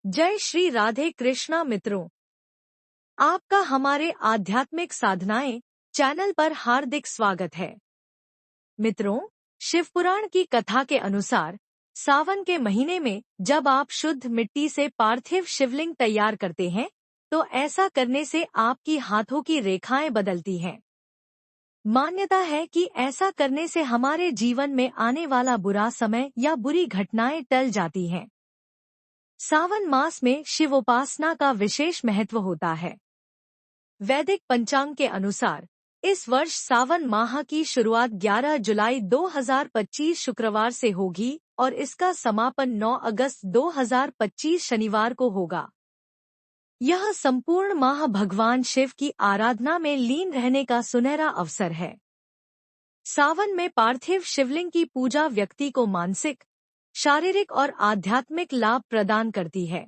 जय श्री राधे कृष्णा मित्रों, आपका हमारे आध्यात्मिक साधनाएं चैनल पर हार्दिक स्वागत है। मित्रों, शिवपुराण की कथा के अनुसार सावन के महीने में जब आप शुद्ध मिट्टी से पार्थिव शिवलिंग तैयार करते हैं तो ऐसा करने से आपकी हाथों की रेखाएं बदलती हैं। मान्यता है कि ऐसा करने से हमारे जीवन में आने वाला बुरा समय या बुरी घटनाएं टल जाती हैं। सावन मास में शिव उपासना का विशेष महत्व होता है। वैदिक पंचांग के अनुसार इस वर्ष सावन माह की शुरुआत 11 जुलाई 2025 शुक्रवार से होगी और इसका समापन 9 अगस्त 2025 शनिवार को होगा। यह संपूर्ण माह भगवान शिव की आराधना में लीन रहने का सुनहरा अवसर है। सावन में पार्थिव शिवलिंग की पूजा व्यक्ति को मानसिक, शारीरिक और आध्यात्मिक लाभ प्रदान करती है।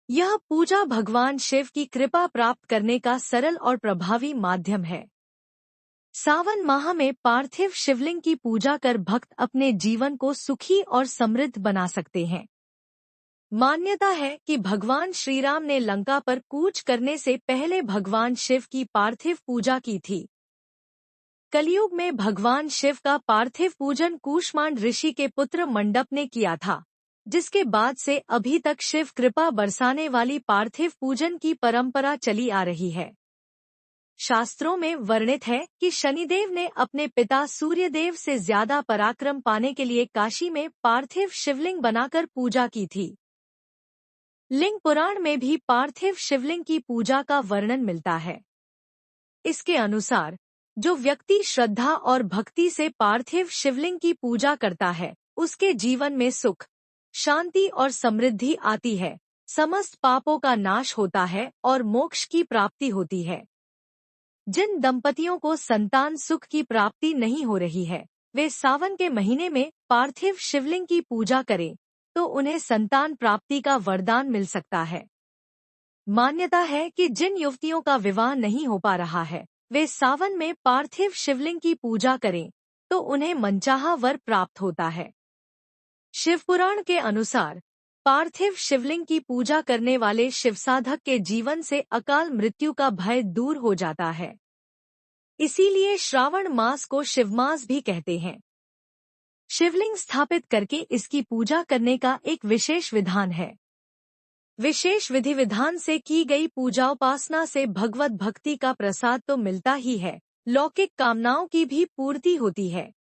यह पूजा भगवान शिव की कृपा प्राप्त करने का सरल और प्रभावी माध्यम है। सावन माह में पार्थिव शिवलिंग की पूजा कर भक्त अपने जीवन को सुखी और समृद्ध बना सकते हैं। मान्यता है कि भगवान श्रीराम ने लंका पर कूच करने से पहले भगवान शिव की पार्थिव पूजा की थी। कलयुग में भगवान शिव का पार्थिव पूजन कूष्मांड ऋषि के पुत्र मंडप ने किया था, जिसके बाद से अभी तक शिव कृपा बरसाने वाली पार्थिव पूजन की परंपरा चली आ रही है। शास्त्रों में वर्णित है कि शनिदेव ने अपने पिता सूर्यदेव से ज्यादा पराक्रम पाने के लिए काशी में पार्थिव शिवलिंग बनाकर पूजा की थी। लिंग पुराण में भी पार्थिव शिवलिंग की पूजा का वर्णन मिलता है। इसके अनुसार जो व्यक्ति श्रद्धा और भक्ति से पार्थिव शिवलिंग की पूजा करता है, उसके जीवन में सुख, शांति और समृद्धि आती है, समस्त पापों का नाश होता है और मोक्ष की प्राप्ति होती है। जिन दंपतियों को संतान सुख की प्राप्ति नहीं हो रही है, वे सावन के महीने में पार्थिव शिवलिंग की पूजा करें तो उन्हें संतान प्राप्ति का वरदान मिल सकता है। मान्यता है कि जिन युवतियों का विवाह नहीं हो पा रहा है, वे सावन में पार्थिव शिवलिंग की पूजा करें तो उन्हें मनचाहा वर प्राप्त होता है। शिवपुराण के अनुसार पार्थिव शिवलिंग की पूजा करने वाले शिवसाधक के जीवन से अकाल मृत्यु का भय दूर हो जाता है। इसीलिए श्रावण मास को शिवमास भी कहते हैं। शिवलिंग स्थापित करके इसकी पूजा करने का एक विशेष विधान है। विशेष विधि विधान से की गई पूजा उपासना से भगवत भक्ति का प्रसाद तो मिलता ही है, लौकिक कामनाओं की भी पूर्ति होती है।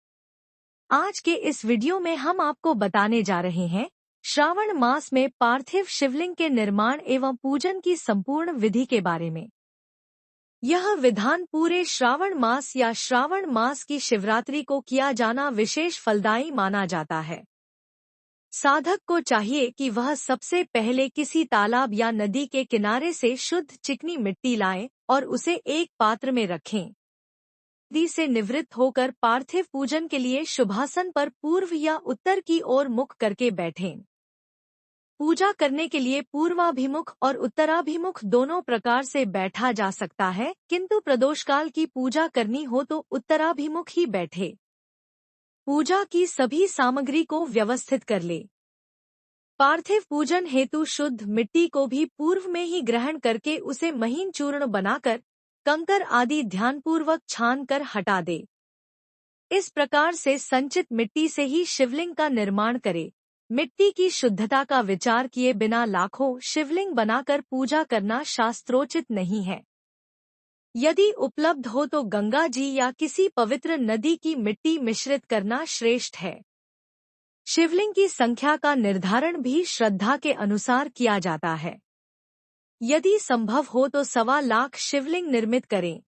आज के इस वीडियो में हम आपको बताने जा रहे हैं श्रावण मास में पार्थिव शिवलिंग के निर्माण एवं पूजन की संपूर्ण विधि के बारे में। यह विधान पूरे श्रावण मास या श्रावण मास की शिवरात्रि को किया जाना विशेष फलदायी माना जाता है। साधक को चाहिए कि वह सबसे पहले किसी तालाब या नदी के किनारे से शुद्ध चिकनी मिट्टी लाएं और उसे एक पात्र में रखें। नदी से निवृत्त होकर पार्थिव पूजन के लिए शुभासन पर पूर्व या उत्तर की ओर मुख करके बैठें। पूजा करने के लिए पूर्वाभिमुख और उत्तराभिमुख दोनों प्रकार से बैठा जा सकता है, किंतु प्रदोषकाल की पूजा करनी हो तो उत्तराभिमुख ही बैठे। पूजा की सभी सामग्री को व्यवस्थित कर ले। पार्थिव पूजन हेतु शुद्ध मिट्टी को भी पूर्व में ही ग्रहण करके उसे महीन चूर्ण बनाकर कंकर आदि ध्यानपूर्वक छान कर हटा दे। इस प्रकार से संचित मिट्टी से ही शिवलिंग का निर्माण करे। मिट्टी की शुद्धता का विचार किए बिना लाखों शिवलिंग बनाकर पूजा करना शास्त्रोचित नहीं है। यदि उपलब्ध हो तो गंगा जी या किसी पवित्र नदी की मिट्टी मिश्रित करना श्रेष्ठ है। शिवलिंग की संख्या का निर्धारण भी श्रद्धा के अनुसार किया जाता है। यदि संभव हो तो 1.25 लाख शिवलिंग निर्मित करें,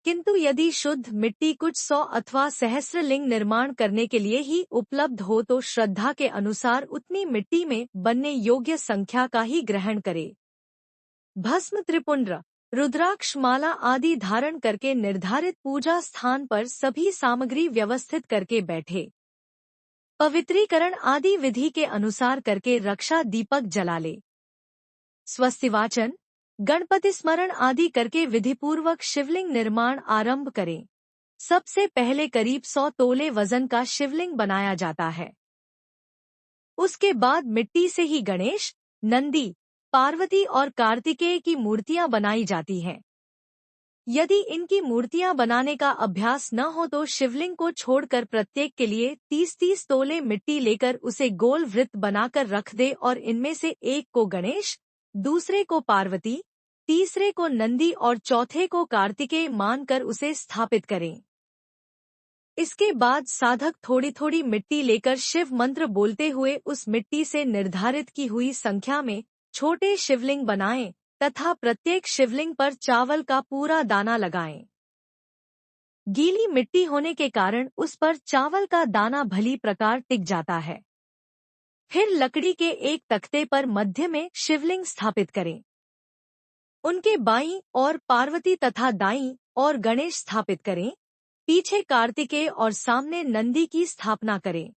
किंतु यदि शुद्ध मिट्टी कुछ 100 अथवा सहस्रलिंग निर्माण करने के लिए ही उपलब्ध हो तो श्रद्धा के अनुसार उतनी मिट्टी में बनने योग्य संख्या का ही ग्रहण करे। भस्म, त्रिपुंड्र, रुद्राक्ष माला आदि धारण करके निर्धारित पूजा स्थान पर सभी सामग्री व्यवस्थित करके बैठे। पवित्रीकरण आदि विधि के अनुसार करके रक्षा दीपक जला ले। स्वस्तिवाचन, गणपति स्मरण आदि करके विधिपूर्वक शिवलिंग निर्माण आरंभ करें। सबसे पहले करीब 100 तोले वजन का शिवलिंग बनाया जाता है। उसके बाद मिट्टी से ही गणेश, नंदी, पार्वती और कार्तिकेय की मूर्तियां बनाई जाती हैं। यदि इनकी मूर्तियां बनाने का अभ्यास न हो तो शिवलिंग को छोड़कर प्रत्येक के लिए 30-30 तोले मिट्टी लेकर उसे गोल वृत्त बनाकर रख दे और इनमें से एक को गणेश, दूसरे को पार्वती, तीसरे को नंदी और चौथे को कार्तिकेय मानकर उसे स्थापित करें। इसके बाद साधक थोड़ी थोड़ी मिट्टी लेकर शिव मंत्र बोलते हुए उस मिट्टी से निर्धारित की हुई संख्या में छोटे शिवलिंग बनाएं तथा प्रत्येक शिवलिंग पर चावल का पूरा दाना लगाएं। गीली मिट्टी होने के कारण उस पर चावल का दाना भली प्रकार टिक जाता है। फिर लकड़ी के एक तख्ते पर मध्य में शिवलिंग स्थापित करें। उनके बाईं और पार्वती तथा दाईं और गणेश स्थापित करें। पीछे कार्तिकेय और सामने नंदी की स्थापना करें।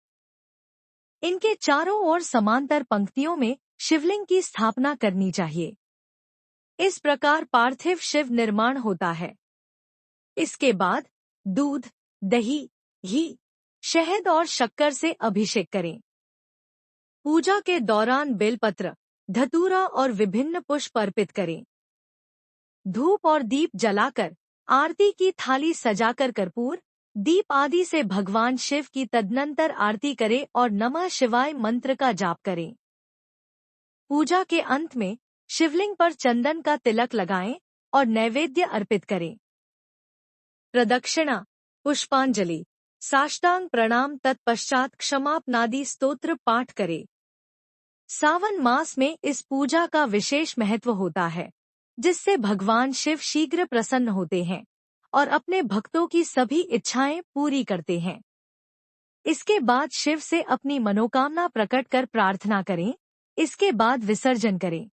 इनके चारों ओर समांतर पंक्तियों में शिवलिंग की स्थापना करनी चाहिए। इस प्रकार पार्थिव शिव निर्माण होता है। इसके बाद दूध, दही, घी, शहद और शक्कर से अभिषेक करें। पूजा के दौरान बेलपत्र, धतूरा और विभिन्न पुष्प अर्पित करें। धूप और दीप जलाकर आरती की थाली सजाकर कर्पूर, दीप आदि से भगवान शिव की तदनंतर आरती करें और नमः शिवाय मंत्र का जाप करें। पूजा के अंत में शिवलिंग पर चंदन का तिलक लगाएं और नैवेद्य अर्पित करें। प्रदक्षिणा, पुष्पांजलि, साष्टांग प्रणाम तत्पश्चात क्षमापनादि स्तोत्र पाठ करें। सावन मास में इस पूजा का विशेष महत्व होता है, जिससे भगवान शिव शीघ्र प्रसन्न होते हैं और अपने भक्तों की सभी इच्छाएं पूरी करते हैं। इसके बाद शिव से अपनी मनोकामना प्रकट कर प्रार्थना करें। इसके बाद विसर्जन करें।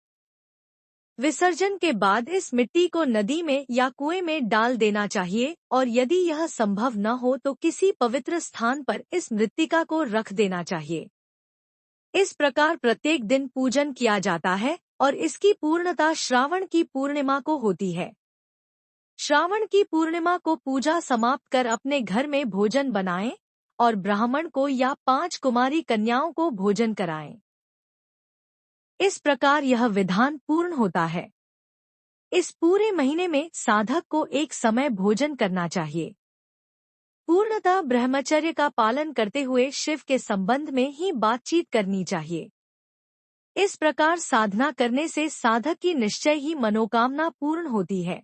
विसर्जन के बाद इस मिट्टी को नदी में या कुएं में डाल देना चाहिए और यदि यह संभव न हो तो किसी पवित्र स्थान पर इस मृत्तिका को रख देना चाहिए। इस प्रकार प्रत्येक दिन पूजन किया जाता है और इसकी पूर्णता श्रावण की पूर्णिमा को होती है। श्रावण की पूर्णिमा को पूजा समाप्त कर अपने घर में भोजन बनाएं और ब्राह्मण को या 5 कुमारी कन्याओं को भोजन कराएं। इस प्रकार यह विधान पूर्ण होता है। इस पूरे महीने में साधक को एक समय भोजन करना चाहिए। पूर्णतः ब्रह्मचर्य का पालन करते हुए शिव के संबंध में ही बातचीत करनी चाहिए। इस प्रकार साधना करने से साधक की निश्चय ही मनोकामना पूर्ण होती है।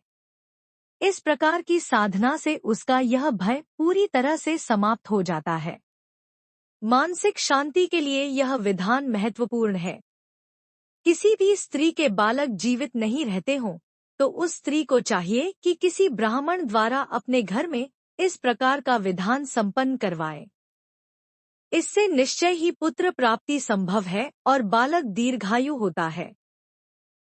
इस प्रकार की साधना से उसका यह भय पूरी तरह से समाप्त हो जाता है। मानसिक शांति के लिए यह विधान महत्वपूर्ण है। किसी भी स्त्री के बालक जीवित नहीं रहते हों तो उस स्त्री को चाहिए कि किसी ब्राह्मण द्वारा अपने घर में इस प्रकार का विधान संपन्न करवाए। इससे निश्चय ही पुत्र प्राप्ति संभव है और बालक दीर्घायु होता है।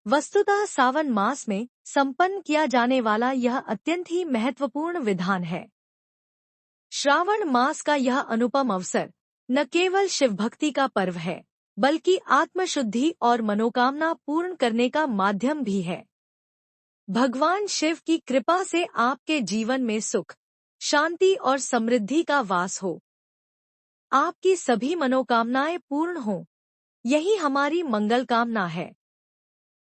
वस्तुतः सावन मास में संपन्न किया जाने वाला यह अत्यंत ही महत्वपूर्ण विधान है। श्रावण मास का यह अनुपम अवसर न केवल शिव भक्ति का पर्व है, बल्कि आत्मशुद्धि और मनोकामना पूर्ण करने का माध्यम भी है। भगवान शिव की कृपा से आपके जीवन में सुख, शांति और समृद्धि का वास हो। आपकी सभी मनोकामनाएं पूर्ण हों, यही हमारी मंगल कामना है।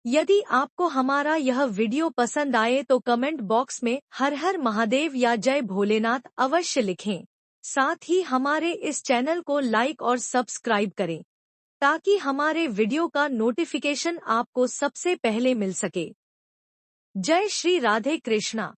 यदि आपको हमारा यह वीडियो पसंद आए तो कमेंट बॉक्स में हर हर महादेव या जय भोलेनाथ अवश्य लिखें। साथ ही हमारे इस चैनल को लाइक और सब्सक्राइब करें ताकि हमारे वीडियो का नोटिफिकेशन आपको सबसे पहले मिल सके। जय श्री राधे कृष्णा।